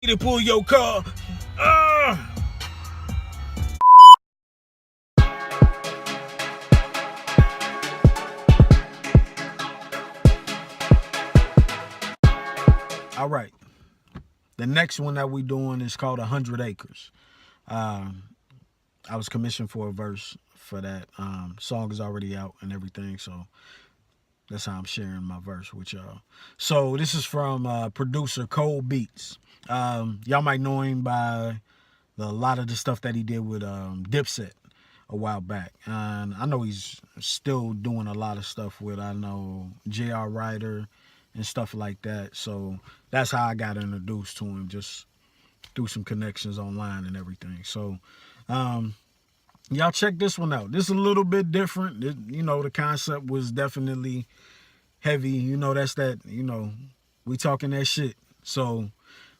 to pull your car. All right. The next one that we doing is called 100 Acres. I was commissioned for a verse for that. Song is already out and everything, so that's how I'm sharing my verse with y'all. So this is from producer Kholebeatz. Y'all might know him by a lot of the stuff that he did with Dipset a while back. And I know he's still doing a lot of stuff with, I know, J.R. Ryder and stuff like that. So that's how I got introduced to him, just through some connections online and everything. So y'all check this one out. This is a little bit different. You know, the concept was definitely heavy. You know, that's that, you know, we talking that shit. So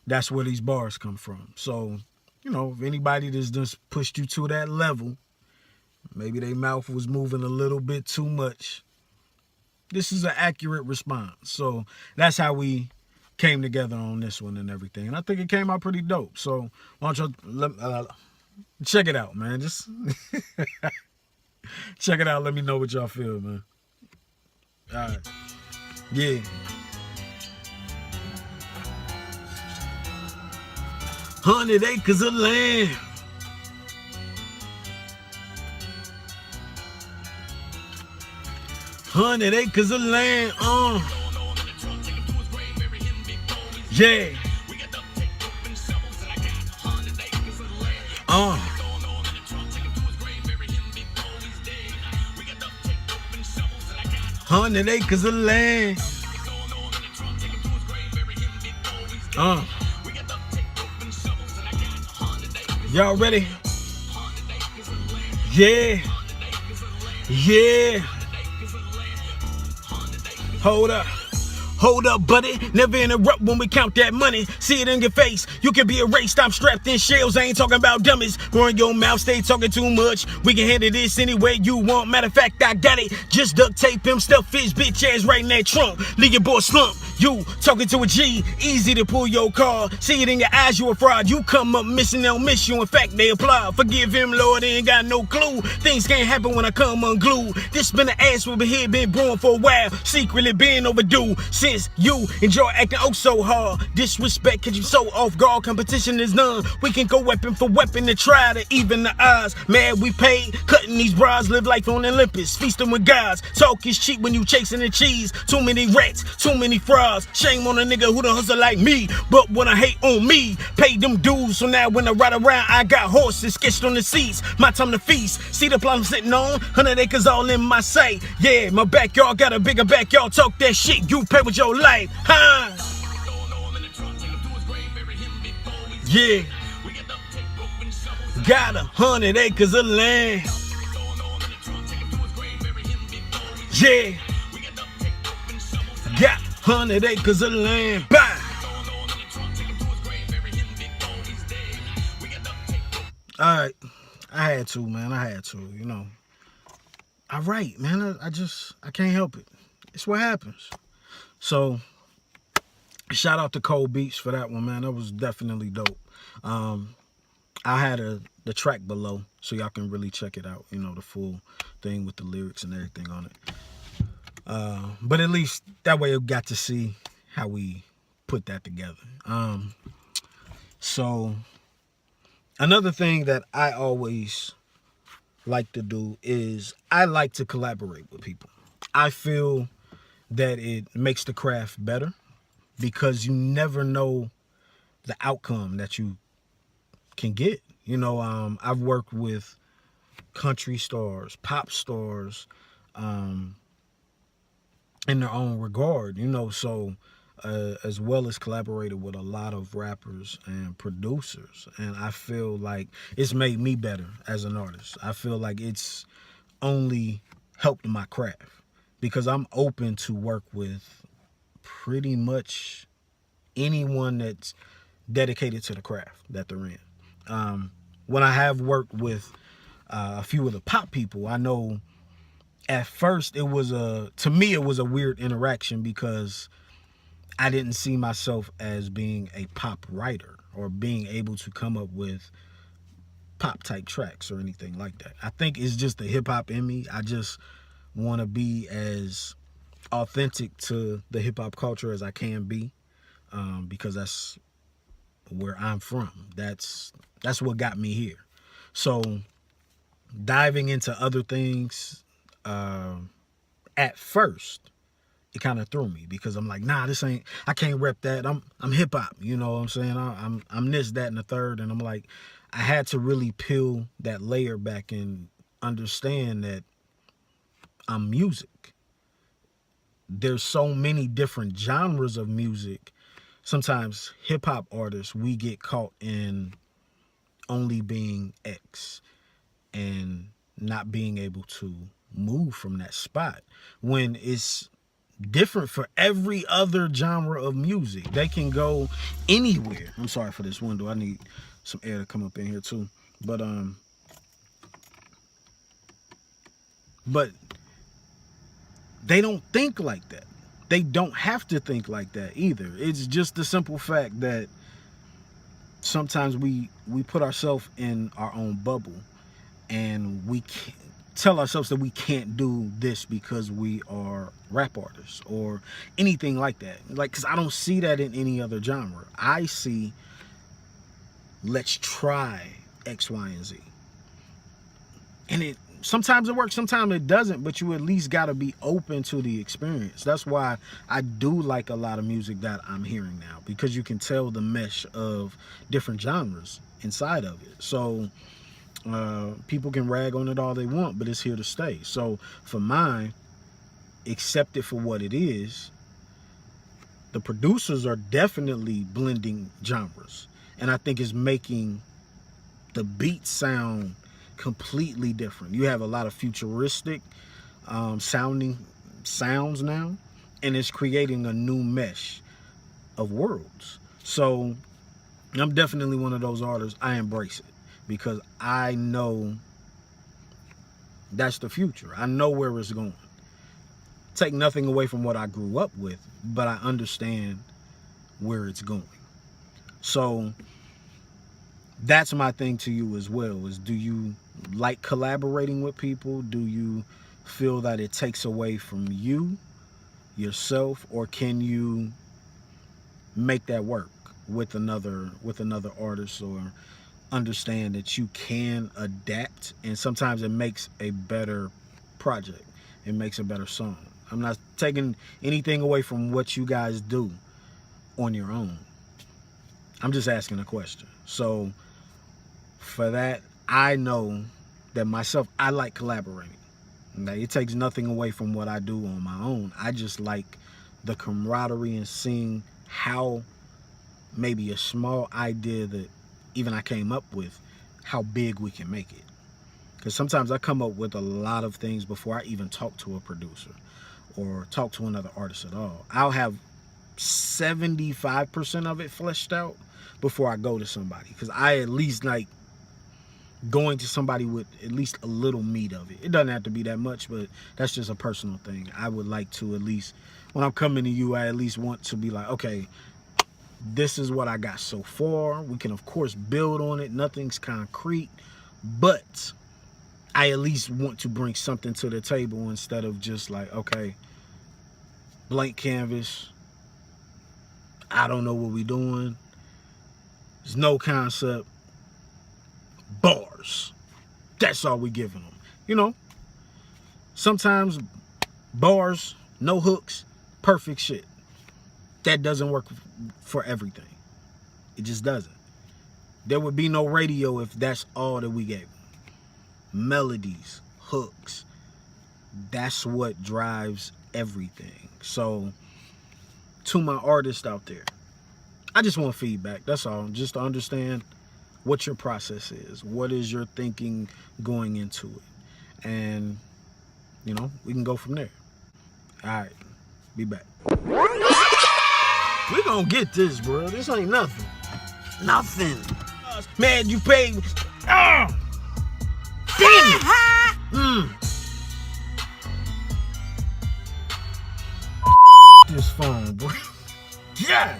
that's where these bars come from. So, you know, if anybody that's just pushed you to that level, maybe their mouth was moving a little bit too much, this is an accurate response. So that's how we came together on this one and everything. And I think it came out pretty dope. So why don't you check it out, man. Just check it out. Let me know what y'all feel, man. All right. Yeah. Hundred acres of land. Hundred acres of land. Yeah. Hundred acres of land. Y'all ready? Yeah. Yeah. Hold up. Hold up, buddy. Never interrupt when we count that money. See it in your face. You can be erased. I'm strapped in shells. I ain't talking about dummies. Run your mouth. Stay talking too much. We can handle this any way you want. Matter of fact, I got it. Just duct tape him. Stuff his bitch ass right in that trunk. Leave your boy slump. You talking to a G. Easy to pull your car. See it in your eyes. You a fraud. You come up missing. They'll miss you. In fact, they apply. Forgive him, Lord. They ain't got no clue. Things can't happen when I come unglued. This been an ass over here. Been brewing for a while. Secretly been overdue. Since you enjoy acting oh so hard. Disrespect cause you so off guard. Competition is none. We can go weapon for weapon to try to even the odds. Mad we paid. Cutting these bras. Live life on Olympus. Feasting with gods. Talk is cheap when you chasing the cheese. Too many rats. Too many frauds. Shame on a nigga who done hustle like me. But when I hate on me, pay them dues. So now when I ride around, I got horses sketched on the seats. My time to feast. See the plot I'm sitting on? 100 acres all in my sight. Yeah, my backyard got a bigger backyard. Talk that shit. You pay with your life. Huh? Yeah. Got 100 acres of land. Yeah. Got 100 acres of land. Bye. All right. I had to, man. I had to, you know. All right, man. I can't help it. It's what happens. So, shout out to Kholebeatz for that one, man. That was definitely dope. I had the track below, so y'all can really check it out. You know, the full thing with the lyrics and everything on it. But at least that way you got to see how we put that together. So, another thing that I always like to do is I like to collaborate with people. I feel that it makes the craft better because you never know the outcome that you can get. You know, I've worked with country stars, pop stars, in their own regard, you know, so as well as collaborated with a lot of rappers and producers. And I feel like it's made me better as an artist. I feel like it's only helped my craft because I'm open to work with pretty much anyone that's dedicated to the craft that they're in. When I have worked with a few of the pop people, I know at first to me it was a weird interaction because I didn't see myself as being a pop writer or being able to come up with pop type tracks or anything like that. I think it's just the hip hop in me. I just want to be as authentic to the hip hop culture as I can be, because that's where I'm from. That's what got me here. So diving into other things, at first it kind of threw me, because I'm like, nah, this ain't, I can't rep that. I'm hip hop, you know what I'm saying? I'm this, that, and the third, and I'm like, I had to really peel that layer back and understand that I'm music. There's so many different genres of music. Sometimes hip hop artists, we get caught in only being X and not being able to move from that spot, when it's different for every other genre of music. They can go anywhere. I'm sorry for this window. I need some air to come up in here too. But they don't think like that. They don't have to think like that either. It's just the simple fact that sometimes we put ourselves in our own bubble, and we can't tell ourselves that we can't do this because we are rap artists or anything like that. Like, because I don't see that in any other genre. I see, let's try X, Y, and Z. And sometimes it works, sometimes it doesn't, but you at least got to be open to the experience. That's why I do like a lot of music that I'm hearing now, because you can tell the mesh of different genres inside of it. So people can rag on it all they want, but it's here to stay. So for mine, accept it for what it is. The producers are definitely blending genres, and I think it's making the beat sound completely different. You have a lot of futuristic sounding sounds now, and it's creating a new mesh of worlds. So I'm definitely one of those artists. I embrace it, because I know that's the future. I know where it's going. Take nothing away from what I grew up with, but I understand where it's going. So that's my thing to you as well, is do you like collaborating with people? Do you feel that it takes away from you, yourself, or can you make that work with another artist, or understand that you can adapt, and sometimes it makes a better project, it makes a better song. I'm not taking anything away from what you guys do on your own. I'm just asking a question. So for that, I know that myself, I like collaborating. Okay? It takes nothing away from what I do on my own. I just like the camaraderie and seeing how maybe a small idea that even I came up with, how big we can make it. Because sometimes I come up with a lot of things before I even talk to a producer or talk to another artist at all. I'll have 75% of it fleshed out before I go to somebody, because I at least like going to somebody with at least a little meat of it. It doesn't have to be that much, but that's just a personal thing. I would like to, at least when I'm coming to you, I at least want to be like, okay, this is what I got so far. We can of course build on it. Nothing's concrete, but I at least want to bring something to the table, instead of just like, okay, blank canvas, I don't know what we're doing, there's no concept, bars, that's all we giving them. You know, sometimes bars, no hooks, perfect shit. That doesn't work for everything. It just doesn't. There would be no radio if that's all that we gave them. Melodies, hooks, that's what drives everything. So to my artists out there, I just want feedback. That's all. Just to understand what your process is. What is your thinking going into it? And, you know, we can go from there. All right. Be back. We gonna get this, bro. This ain't nothing. Nothing. Man, you paid. Damn it. This phone, boy. Yeah.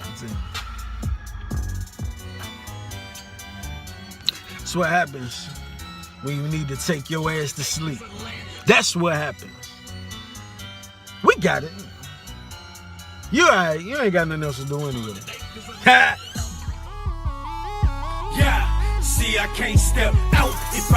That's what happens when you need to take your ass to sleep. That's what happens. We got it. You alright. You ain't got nothing else to do anyway. Yeah, see, I can't step out if